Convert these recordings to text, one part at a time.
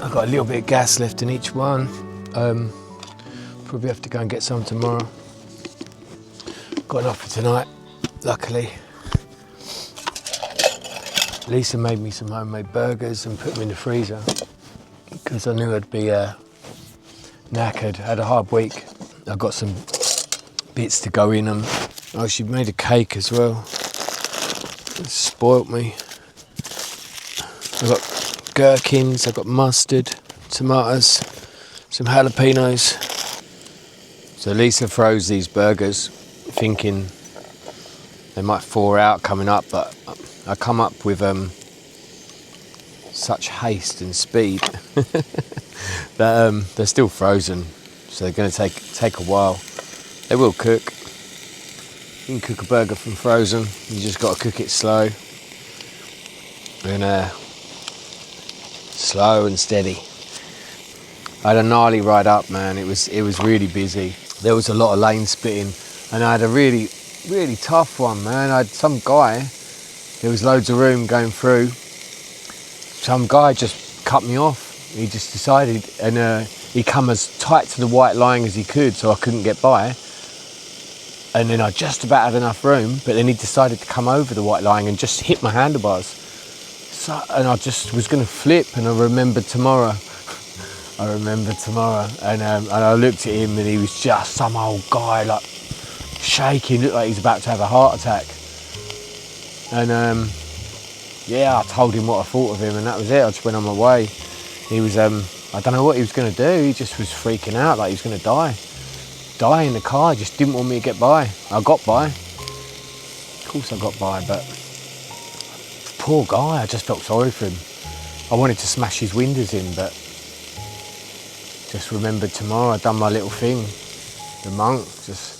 I've got a little bit of gas left in each one. Probably have to go and get some tomorrow. Got enough for tonight, luckily. Lisa made me some homemade burgers and put them in the freezer because I knew I'd be knackered. I had a hard week. I've got some bits to go in them. Oh, she made a cake as well. It spoilt me. I've got gherkins, I've got mustard, tomatoes, some jalapenos. So Lisa froze these burgers thinking they might thaw out coming up, but I come up with such haste and speed that they're still frozen, so they're going to take a while. They will cook. You can cook a burger from frozen, you just got to cook it slow and steady. I had a gnarly ride up, man. It was really busy. There was a lot of lane splitting, and I had a really tough one, man. I had some guy, there was loads of room going through. Some guy just cut me off. He just decided, and he come as tight to the white line as he could, so I couldn't get by. And then I just about had enough room, but then he decided to come over the white line and just hit my handlebars. So, and I just was going to flip, and I remembered tomorrow. And I looked at him, and he was just some old guy, like shaking, looked like he's about to have a heart attack. And yeah, I told him what I thought of him, and that was it. I just went on my way. He was, I don't know what he was going to do. He just was freaking out, like he was going to die in the car. He just didn't want me to get by. I got by. Of course I got by, but poor guy, I just felt sorry for him. I wanted to smash his windows in, but just remembered tomorrow. I'd done my little thing. The monk just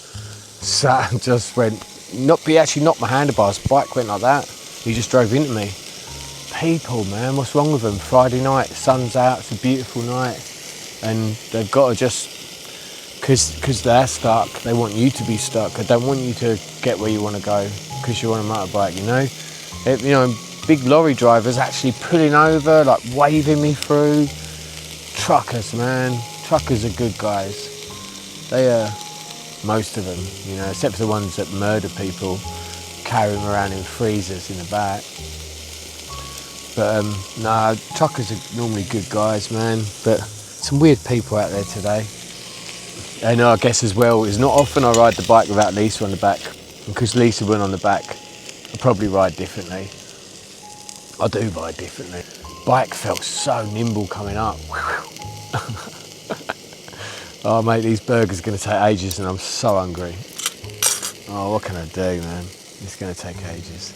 sat and just went, he actually knocked my handlebars. Bike went like that. He just drove into me. People, man, what's wrong with them? Friday night, the sun's out, it's a beautiful night, and they've got to just, because they're stuck, they want you to be stuck. They don't want you to get where you want to go because you're on a motorbike, you know? Big lorry drivers actually pulling over, like waving me through. Truckers, man. Truckers are good guys. They are, most of them, you know, except for the ones that murder people, carry them around in freezers in the back. But no, truckers are normally good guys, man. But some weird people out there today. And I guess as well, it's not often I ride the bike without Lisa on the back. Because Lisa went on the back, I probably ride differently. I do ride differently. Bike felt so nimble coming up. Oh mate, these burgers are going to take ages and I'm so hungry. Oh, what can I do, man? It's going to take ages.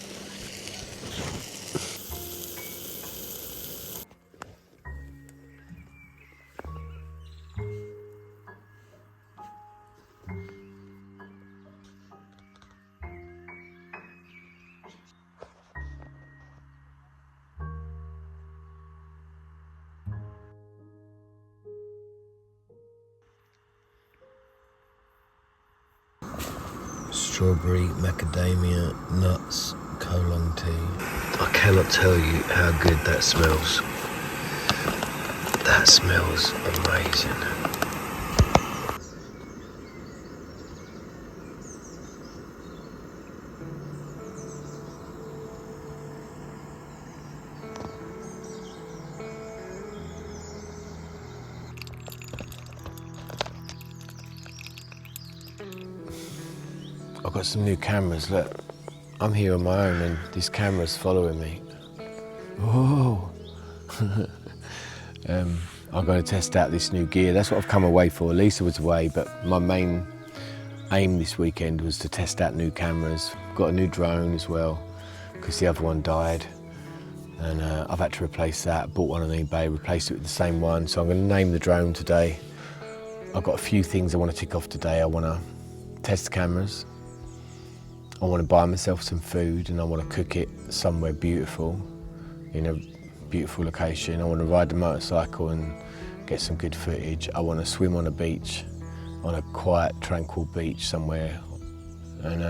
strawberry, macadamia, nuts, Oolong tea. I cannot tell you how good that smells. That smells amazing. I've got some new cameras, look. I'm here on my own and this camera's following me. Whoa! I'm going to test out this new gear. That's what I've come away for. Lisa was away, but my main aim this weekend was to test out new cameras. Got a new drone as well, because the other one died. And I've had to replace that. Bought one on eBay, replaced it with the same one. So I'm going to name the drone today. I've got a few things I want to tick off today. I want to test the cameras. I want to buy myself some food and I want to cook it somewhere beautiful, in a beautiful location. I want to ride the motorcycle and get some good footage. I want to swim on a beach, on a quiet, tranquil beach somewhere. And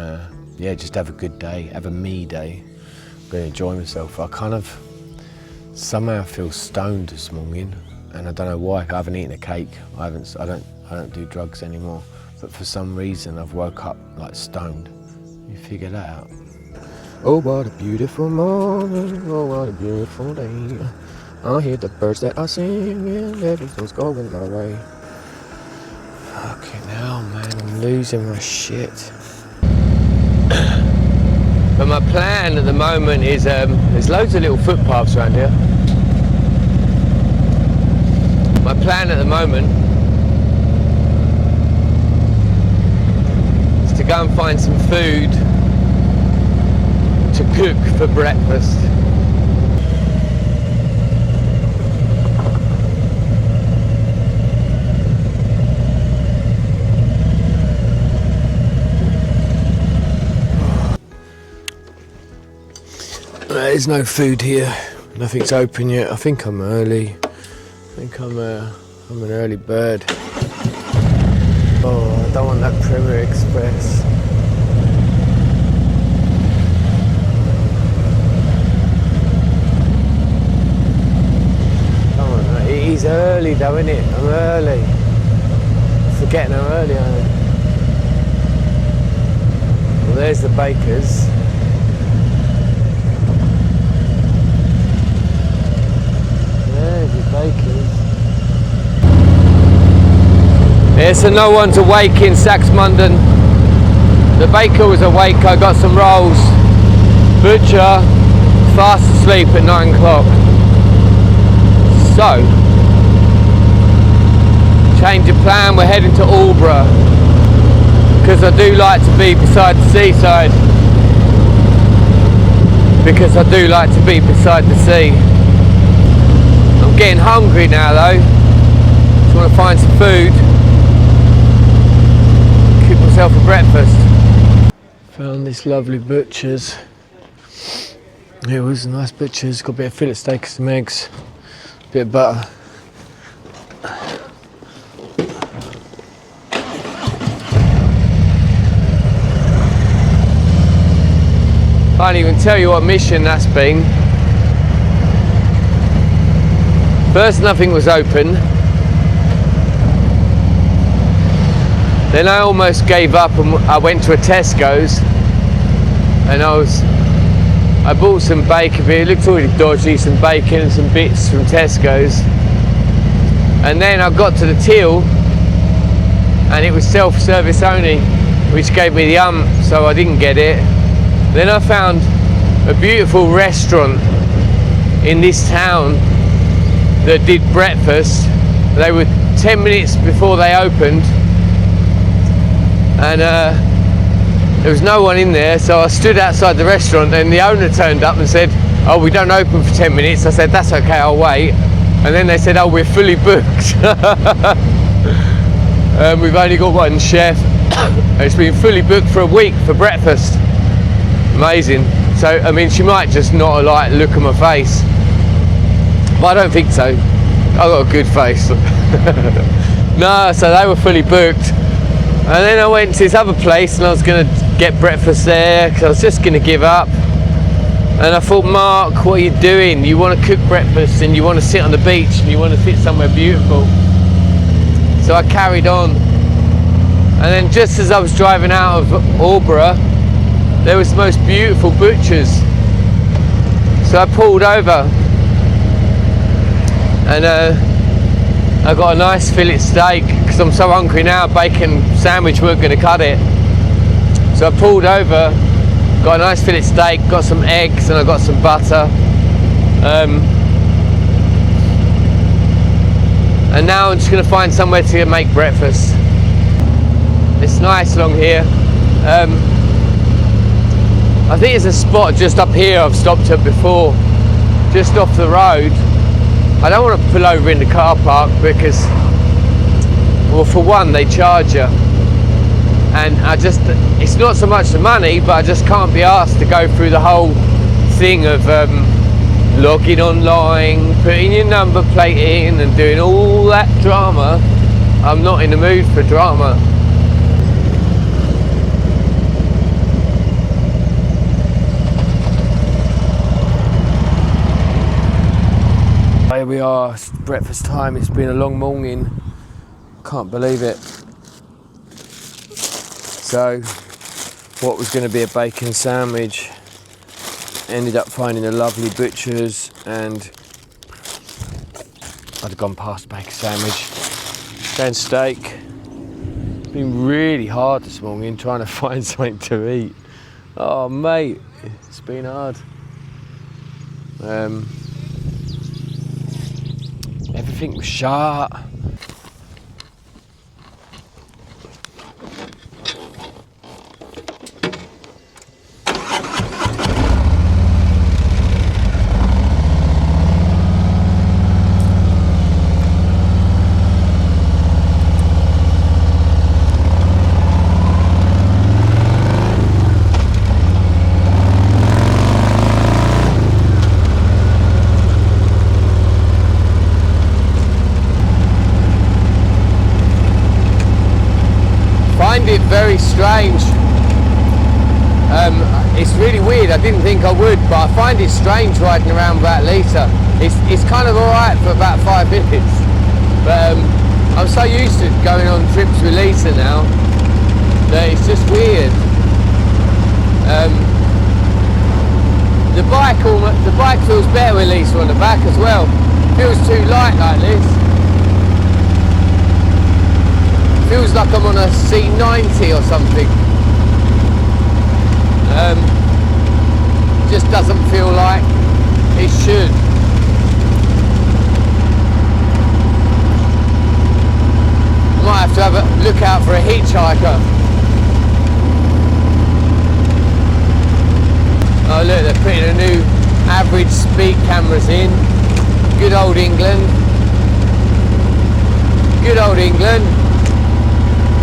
yeah, just have a good day, have a me day. I'm going to enjoy myself. I kind of somehow feel stoned this morning and I don't know why. I haven't eaten a cake. I don't do drugs anymore. But for some reason I've woke up like stoned. You figure that out. Oh, what a beautiful morning, oh, what a beautiful day. I hear the birds that are singing, everything's going my way. Fucking hell, man, I'm losing my shit. But my plan at the moment is, there's loads of little footpaths around here. My plan at the moment is to go and find some food to cook for breakfast. There's no food here. Nothing's open yet. I think I'm early. I think I'm an early bird. Oh, I don't want that Premier Express. It's early though, isn't it? I'm early. I'm forgetting how early I am. Well, there's the bakers. There's the bakers. Yeah, so no one's awake in Saxmundham. The baker was awake. I got some rolls. Butcher, fast asleep at 9 o'clock. So, change of plan, we're heading to Aldborough because I do like to be beside the seaside, because I do like to be beside the sea. I'm getting hungry now though, just want to find some food, cook myself a breakfast. Found this lovely butcher's. It was a nice butcher's, got a bit of fillet steak and some eggs, a bit of butter. I can't even tell you what mission that's been. First nothing was open. Then I almost gave up and I went to a Tesco's and I bought some bacon, but it looked already dodgy, some bacon and some bits from Tesco's. And then I got to the till and it was self-service only, which gave me the so I didn't get it. Then I found a beautiful restaurant in this town that did breakfast. They were 10 minutes before they opened and there was no one in there, so I stood outside the restaurant and the owner turned up and said, oh, we don't open for 10 minutes. I said, that's okay, I'll wait. And then they said, oh, we're fully booked. We've only got one chef. It's been fully booked for a week for breakfast. Amazing. So, I mean, she might just not like look at my face, but I don't think so. I've got a good face. No, so they were fully booked. And then I went to this other place and I was going to get breakfast there because I was just going to give up. And I thought, Mark, what are you doing? You want to cook breakfast and you want to sit on the beach and you want to sit somewhere beautiful. So I carried on. And then just as I was driving out of Aldborough, there was the most beautiful butchers. So I pulled over and I got a nice fillet steak because I'm so hungry now, bacon sandwich weren't going to cut it. So I pulled over, got a nice fillet steak, got some eggs and I got some butter. And now I'm just going to find somewhere to make breakfast. It's nice along here. I think there's a spot just up here I've stopped at before, just off the road. I don't want to pull over in the car park because, well, for one, they charge you. And it's not so much the money, but I just can't be asked to go through the whole thing of logging online, putting your number plate in and doing all that drama. I'm not in the mood for drama. Here we are, it's breakfast time. It's been a long morning, can't believe it. So what was going to be a bacon sandwich ended up finding a lovely butcher's, and I'd have gone past bacon sandwich, then steak. It's been really hard this morning trying to find something to eat. Oh mate, it's been hard. Everything was shut. It very strange. It's really weird. I didn't think I would, but I find it strange riding around without Lisa. It's kind of alright for about 5 minutes, but I'm so used to going on trips with Lisa now that it's just weird. The bike feels better with Lisa on the back as well. Feels too light like this. Feels like I'm on a C90 or something. Just doesn't feel like it should. Might have to have a look out for a hitchhiker. Oh look, they're putting a new average speed cameras in. Good old England. Good old England.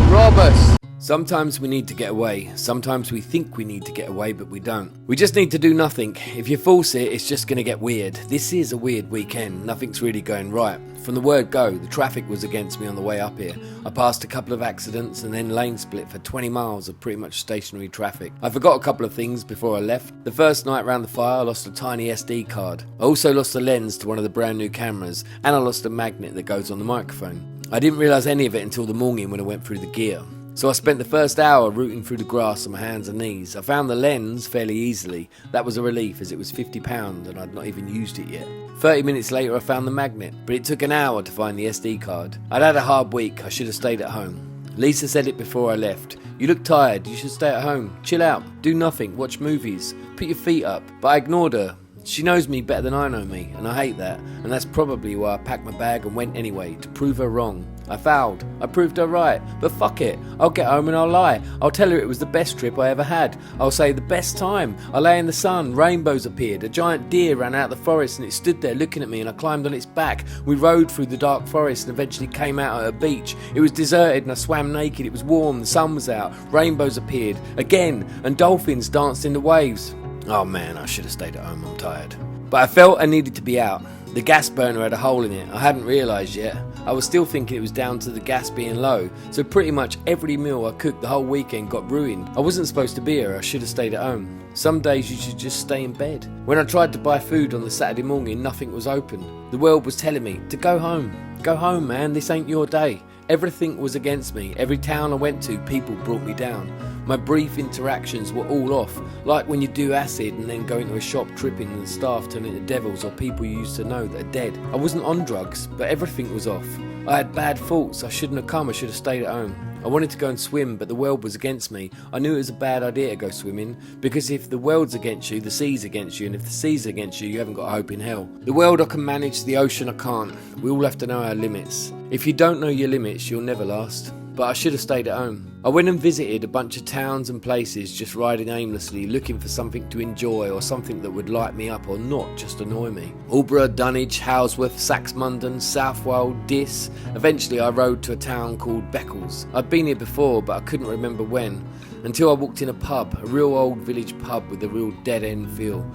Rob us. Sometimes we need to get away. Sometimes we think we need to get away, but we don't. We just need to do nothing. If you force it, it's just going to get weird. This is a weird weekend. Nothing's really going right. From the word go, the traffic was against me on the way up here. I passed a couple of accidents and then lane split for 20 miles of pretty much stationary traffic. I forgot a couple of things before I left. The first night round the fire, I lost a tiny SD card. I also lost a lens to one of the brand new cameras, and I lost a magnet that goes on the microphone. I didn't realise any of it until the morning when I went through the gear. So I spent the first hour rooting through the grass on my hands and knees. I found the lens fairly easily. That was a relief as it was £50 and I'd not even used it yet. 30 minutes later I found the magnet, but it took an hour to find the SD card. I'd had a hard week, I should have stayed at home. Lisa said it before I left. You look tired, you should stay at home. Chill out, do nothing, watch movies, put your feet up. But I ignored her. She knows me better than I know me, and I hate that. And that's probably why I packed my bag and went anyway, to prove her wrong. I fouled. I proved her right. But fuck it. I'll get home and I'll lie. I'll tell her it was the best trip I ever had. I'll say the best time. I lay in the sun. Rainbows appeared. A giant deer ran out of the forest and it stood there looking at me and I climbed on its back. We rode through the dark forest and eventually came out at a beach. It was deserted and I swam naked. It was warm. The sun was out. Rainbows appeared. Again. And dolphins danced in the waves. Oh man, I should have stayed at home. I'm tired. But I felt I needed to be out. The gas burner had a hole in it. I hadn't realised yet. I was still thinking it was down to the gas being low, so pretty much every meal I cooked the whole weekend got ruined. I wasn't supposed to be here, I should have stayed at home. Some days you should just stay in bed. When I tried to buy food on the Saturday morning, nothing was open. The world was telling me to go home. Go home, man, this ain't your day. Everything was against me. Every town I went to, people brought me down. My brief interactions were all off, like when you do acid and then go into a shop tripping and the staff turn into devils or people you used to know that are dead. I wasn't on drugs, but everything was off. I had bad thoughts. I shouldn't have come. I should have stayed at home. I wanted to go and swim, but the world was against me. I knew it was a bad idea to go swimming, because if the world's against you, the sea's against you, and if the sea's against you, you haven't got a hope in hell. The world I can manage, the ocean I can't. We all have to know our limits. If you don't know your limits, you'll never last. But I should have stayed at home. I went and visited a bunch of towns and places, just riding aimlessly, looking for something to enjoy or something that would light me up or not just annoy me. Aldborough, Dunwich, Howsworth, Saxmundham, Southwold, Diss. Eventually I rode to a town called Beccles. I'd been here before, but I couldn't remember when, until I walked in a pub, a real old village pub with a real dead-end feel.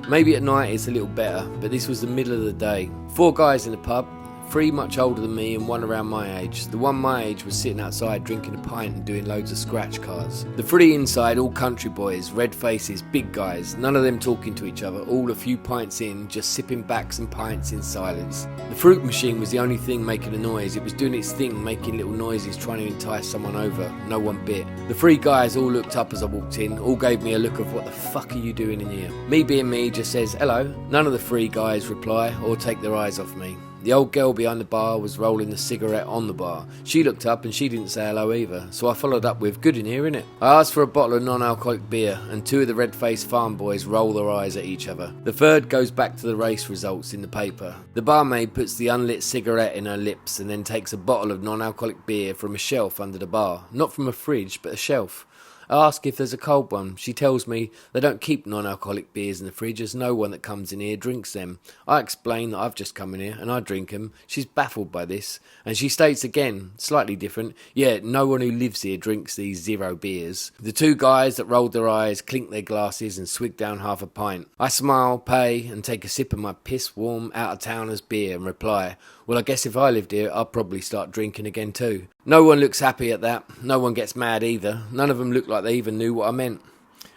Maybe at night it's a little better, but this was the middle of the day. 4 guys in the pub. 3 much older than me and 1 around my age. The one my age was sitting outside drinking a pint and doing loads of scratch cards. The 3 inside, all country boys, red faces, big guys, none of them talking to each other, all a few pints in, just sipping backs and pints in silence. The fruit machine was the only thing making a noise. It was doing its thing, making little noises, trying to entice someone over. No one bit. The 3 guys all looked up as I walked in, all gave me a look of what the fuck are you doing in here? Me being me just says hello. None of the 3 guys reply or take their eyes off me. The old girl behind the bar was rolling the cigarette on the bar. She looked up and she didn't say hello either, so I followed up with, good in here, innit? I asked for a bottle of non-alcoholic beer, and 2 of the red-faced farm boys roll their eyes at each other. The 3rd goes back to the race results in the paper. The barmaid puts the unlit cigarette in her lips and then takes a bottle of non-alcoholic beer from a shelf under the bar. Not from a fridge, but a shelf. I ask if there's a cold one. She tells me they don't keep non-alcoholic beers in the fridge as no one that comes in here drinks them. I explain that I've just come in here and I drink them. She's baffled by this, and she states again, slightly different, yeah, no one who lives here drinks these 0 beers. The 2 guys that rolled their eyes clink their glasses and swig down half a pint. I smile, pay, and take a sip of my piss-warm, out-of-towners beer and reply, well, I guess if I lived here, I'd probably start drinking again too. No one looks happy at that. No one gets mad either. None of them look like they even knew what I meant.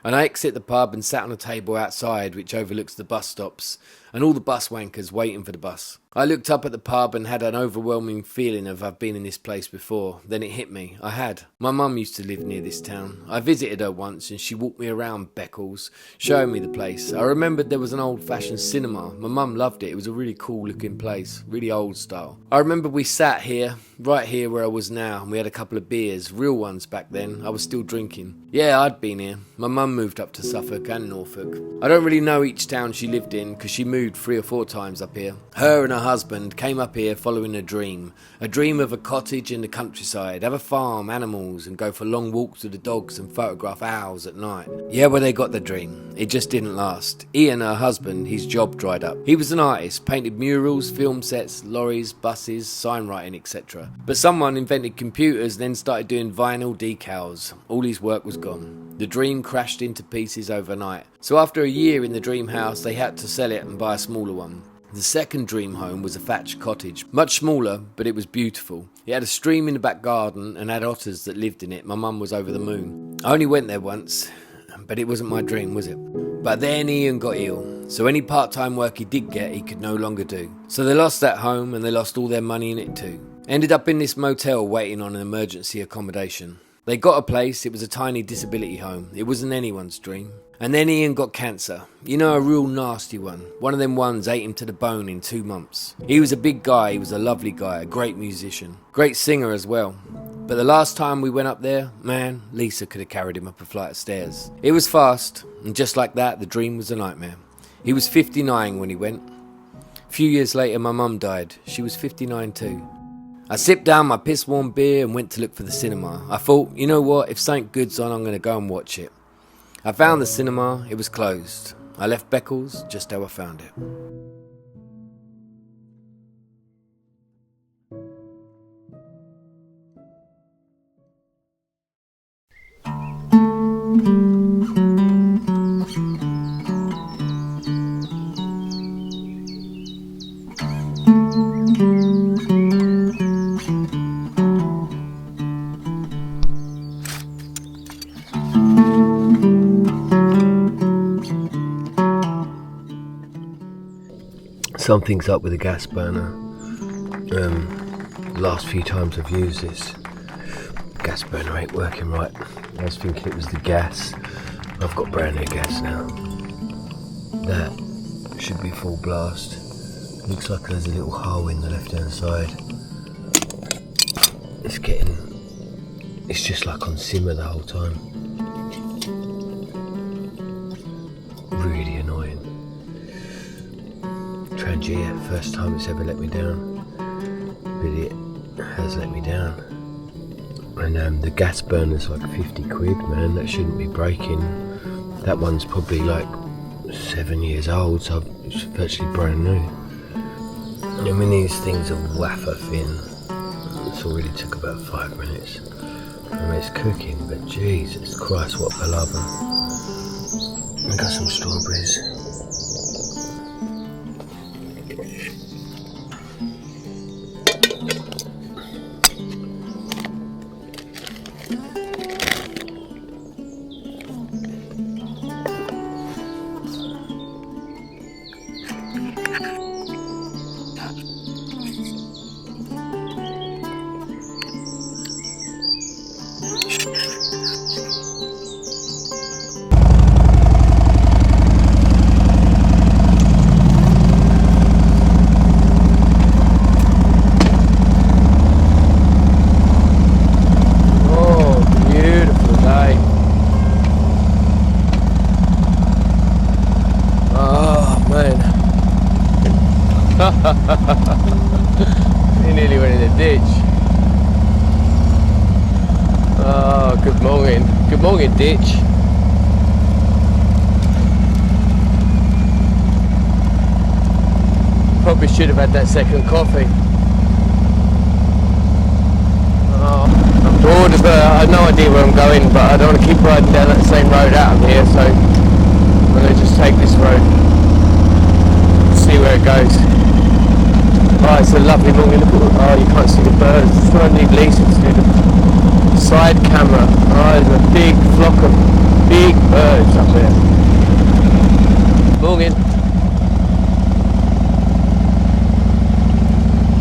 And I exit the pub and sat on a table outside which overlooks the bus stops and all the bus wankers waiting for the bus. I looked up at the pub and had an overwhelming feeling of I've been in this place before. Then it hit me. I had. My mum used to live near this town. I visited her once and she walked me around Beccles, showing me the place. I remembered there was an old-fashioned cinema. My mum loved it. It was a really cool-looking place, really old style. I remember we sat here, right here where I was now, and we had a couple of beers, real ones back then. I was still drinking. Yeah, I'd been here. My mum moved up to Suffolk and Norfolk. I don't really know each town she lived in because she moved 3 or 4 times up here. Her and her husband came up here following a dream of a cottage in the countryside, have a farm, animals, and go for long walks with the dogs and photograph owls at night. Yeah, well, they got the dream. It just didn't last. Ian, her husband, his job dried up. He was an artist, painted murals, film sets, lorries, buses, sign writing, etc. But someone invented computers, then started doing vinyl decals. All his work was gone. The dream crashed into pieces overnight. So after a year in the dream house, they had to sell it and buy a smaller one. The second dream home was a thatched cottage, much smaller, but it was beautiful. It had a stream in the back garden and had otters that lived in it. My mum was over the moon. I only went there once, but it wasn't my dream, was it? But then Ian got ill, so any part-time work he did get, he could no longer do. So they lost that home and they lost all their money in it too. Ended up in this motel waiting on an emergency accommodation. They got a place. It was a tiny disability home. It wasn't anyone's dream. And then Ian got cancer. You know, a real nasty one. One of them ones ate him to the bone in 2 months. He was a big guy. He was a lovely guy, a great musician. Great singer as well. But the last time we went up there, man, Lisa could have carried him up a flight of stairs. It was fast, and just like that, the dream was a nightmare. He was 59 when he went. A few years later, my mum died. She was 59 too. I sipped down my piss-warm beer and went to look for the cinema. I thought, you know what, if something good's on, I'm going to go and watch it. I found the cinema. It was closed. I left Beccles just how I found it. Something's up with the gas burner. Last few times I've used this, gas burner ain't working right. I was thinking it was the gas. I've got brand new gas now. That should be full blast. Looks like there's a little hole in the left hand side. It's just like on simmer the whole time. Really annoying. Trangia, first time it's ever let me down. But it has let me down. And the gas burner's like 50 quid, man. That shouldn't be breaking. That one's probably like 7 years old, so it's virtually brand new. I mean, these things are wafer thin. This already took about 5 minutes. I mean, it's cooking, but Jesus Christ, what palaver. I got some strawberries. He nearly went in the ditch. Oh, good morning. Good morning, ditch. Probably should have had that second coffee. Oh, I'm bored, but I have no idea where I'm going, but I don't want to keep riding down that same road out of here, so I'm going to just take this road. See where it goes. Oh, it's a lovely morning. Look at, oh, you can't see the birds. Just trying to need Lisa to do the side camera. Oh, there's a big flock of big birds up there. Morning.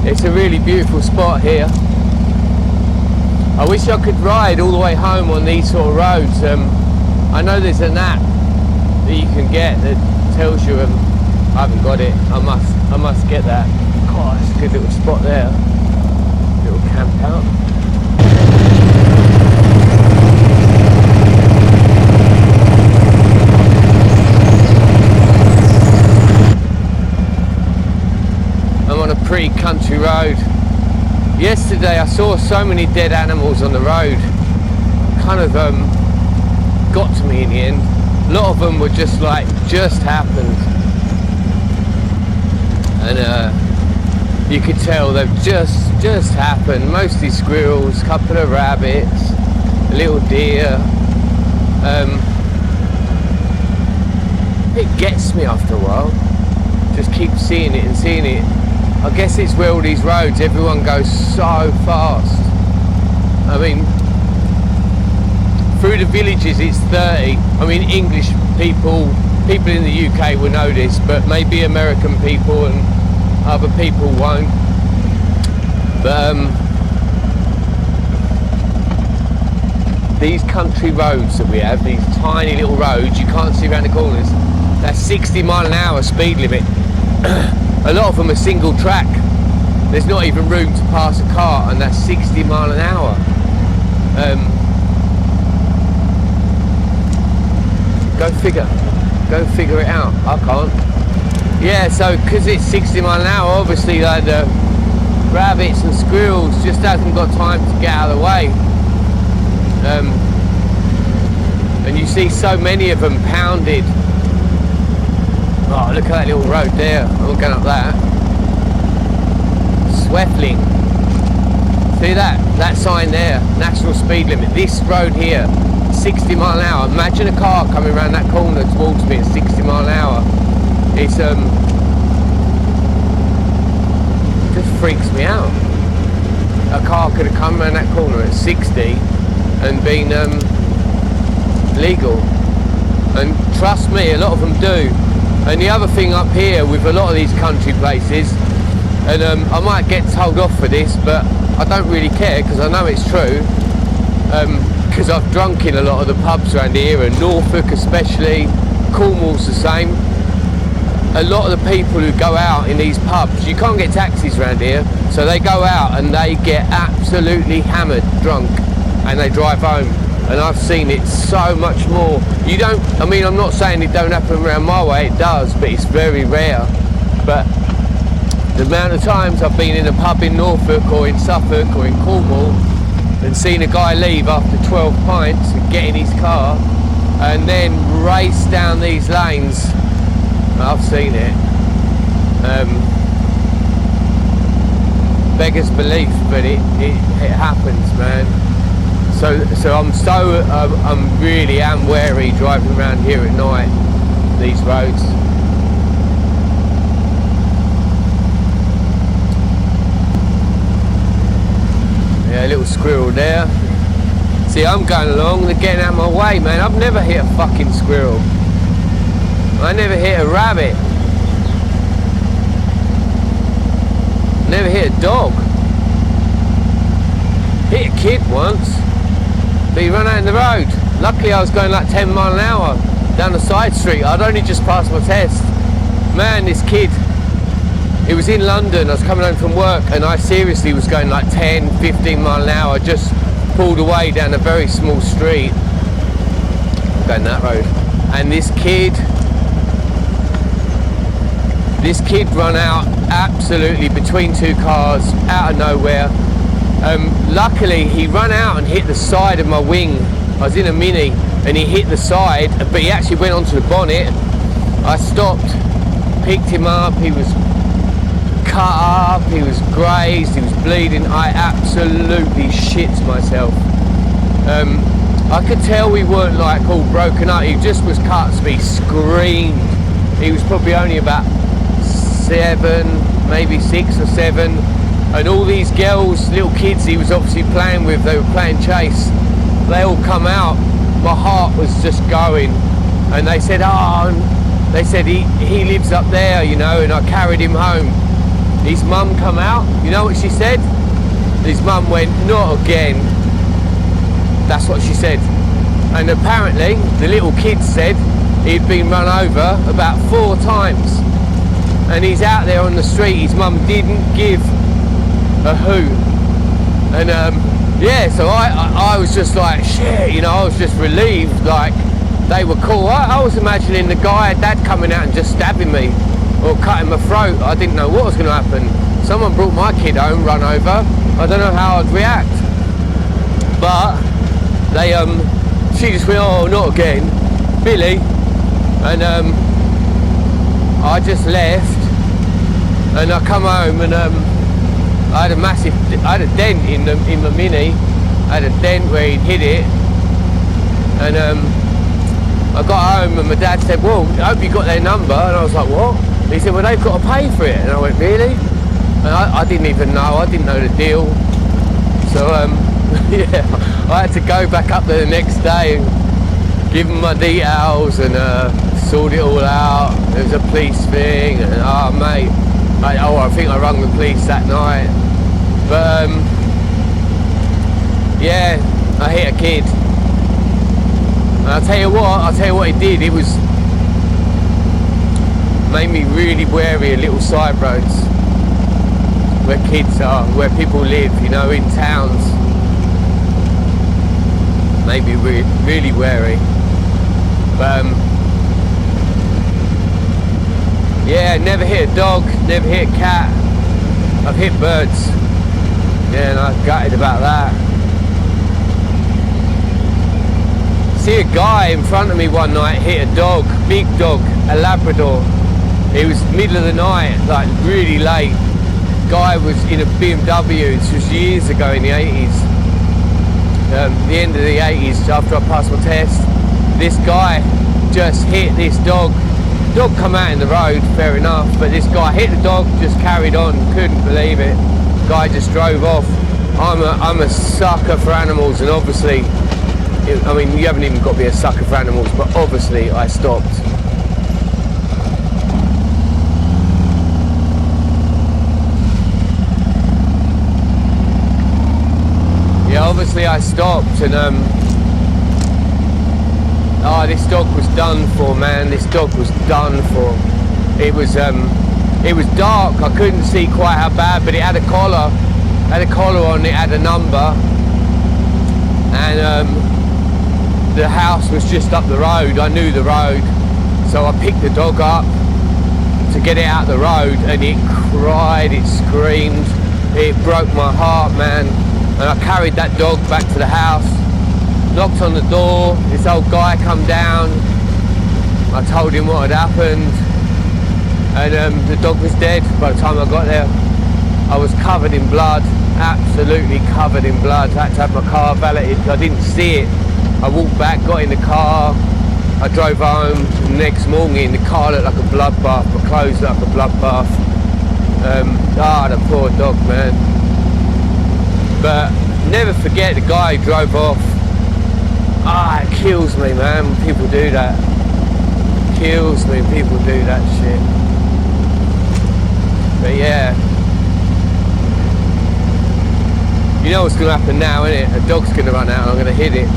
It's a really beautiful spot here. I wish I could ride all the way home on these sort of roads. I know there's an app that you can get that tells you. I haven't got it. I must get that. God, it's a good little spot there. Little camp out. I'm on a pretty country road. Yesterday I saw so many dead animals on the road. Kind of got to me in the end. A lot of them were just happened. And you could tell they've just happened. Mostly squirrels, couple of rabbits, a little deer. It gets me after a while. Just keep seeing it and seeing it. I guess it's where all these roads, everyone goes so fast. I mean, through the villages it's 30. I mean, English people in the UK will know this, but maybe American people and other people won't. But these country roads that we have, these tiny little roads you can't see around the corners, that's 60 mile an hour speed limit. A lot of them are single track. There's not even room to pass a car, and that's 60 mile an hour. Go figure it out. I can't. Yeah, so because it's 60 mile an hour, obviously like the rabbits and squirrels just hasn't got time to get out of the way. And you see so many of them pounded. Oh, look at that little road there. I'm not going up that. Sweffling. See that? That sign there. National speed limit. This road here, 60 mile an hour. Imagine a car coming around that corner towards me at 60 mile an hour. It's just freaks me out. A car could have come around that corner at 60 and been legal. And trust me, a lot of them do. And the other thing up here with a lot of these country places, and I might get told off for this, but I don't really care because I know it's true, because I've drunk in a lot of the pubs around here, and Norfolk especially, Cornwall's the same. A lot of the people who go out in these pubs, you can't get taxis around here, so they go out and they get absolutely hammered drunk and they drive home. And I've seen it so much more. You don't, I mean, I'm not saying it don't happen around my way, it does, but it's very rare. But the amount of times I've been in a pub in Norfolk or in Suffolk or in Cornwall and seen a guy leave after 12 pints and get in his car and then race down these lanes, I've seen it. Beggars belief, but it happens, man. So I'm really am wary driving around here at night, these roads. Yeah, a little squirrel there. See, I'm going along, they're getting out of my way, man. I've never hit a fucking squirrel. I never hit a rabbit. Never hit a dog. Hit a kid once, but he ran out in the road. Luckily I was going like 10 mile an hour down the side street. I'd only just passed my test. Man, this kid, it was in London, I was coming home from work and I seriously was going like 10, 15 mile an hour, just pulled away down a very small street. I'm going that road. And this kid run out absolutely between two cars, out of nowhere. Luckily he ran out and hit the side of my wing. I was in a Mini and he hit the side, but he actually went onto the bonnet. I stopped, picked him up, he was cut up, he was grazed, he was bleeding. I absolutely shit myself. I could tell we weren't like all broken up, he just was cut, so he screamed. He was probably only about 7, maybe 6 or 7. And all these girls, little kids he was obviously playing with, they were playing chase. They all come out. My heart was just going. And they said, they said he lives up there, you know, and I carried him home. His mum come out, you know what she said? His mum went, not again. That's what she said. And apparently, the little kid said he'd been run over about 4 times. And he's out there on the street, his mum didn't give a hoot. And yeah, so I was just like, shit, you know, I was just relieved, like, they were cool. I was imagining the guy, dad coming out and just stabbing me or cutting my throat. I didn't know what was going to happen. Someone brought my kid home, run over, I don't know how I'd react. But they, she just went, oh, not again, Billy. And I just left and I come home and I had a dent in the Mini. I had a dent where he'd hit it, and I got home and my dad said, well, I hope you got their number. And I was like, what? He said, well, they've got to pay for it. And I went, really? And I didn't even know, I didn't know the deal. So yeah, I had to go back up there the next day and give them my details and sort it all out. There was a police thing, and oh mate, I think I rang the police that night. But yeah, I hit a kid. And I'll tell you what it did, it was made me really wary of little side roads where kids are, where people live, you know, in towns. Made me really wary. But yeah, never hit a dog, never hit a cat. I've hit birds. Yeah, and I'm gutted about that. See a guy in front of me one night hit a dog, big dog, a Labrador. It was middle of the night, like really late. Guy was in a BMW, this was years ago in the 80s. The end of the 80s, after I passed my test. This guy just hit this dog. Dog come out in the road, fair enough, but this guy hit the dog, just carried on, couldn't believe it. Guy just drove off. I'm a sucker for animals, and obviously, I mean, you haven't even got to be a sucker for animals, but obviously I stopped. obviously I stopped and this dog was done for, man. This dog was done for. It was dark. I couldn't see quite how bad, but it had a collar. Had a collar on. It had a number, and the house was just up the road. I knew the road, so I picked the dog up to get it out the road, and it cried. It screamed. It broke my heart, man. And I carried that dog back to the house. Knocked on the door, this old guy come down. I told him what had happened, and the dog was dead by the time I got there. I was covered in blood, absolutely covered in blood. I had to have my car valeted. I didn't see it. I walked back, got in the car, I drove home. The next morning the car looked like a bloodbath, my clothes looked like a bloodbath. The poor dog, man. But never forget the guy who drove off. It kills me, man, when people do that. Kills me when people do that shit. But yeah. You know what's gonna happen now, innit? A dog's gonna run out and I'm gonna hit it.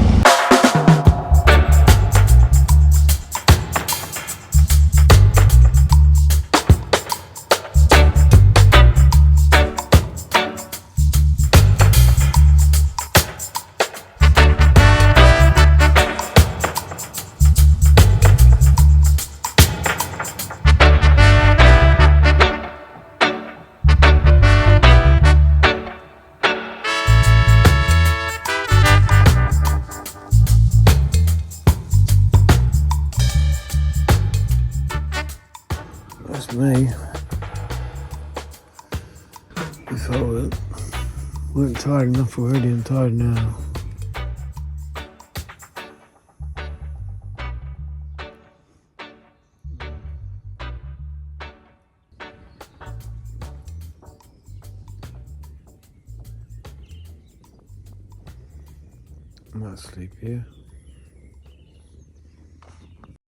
That's me. If I weren't tired enough already, I'm tired now. I might sleep here.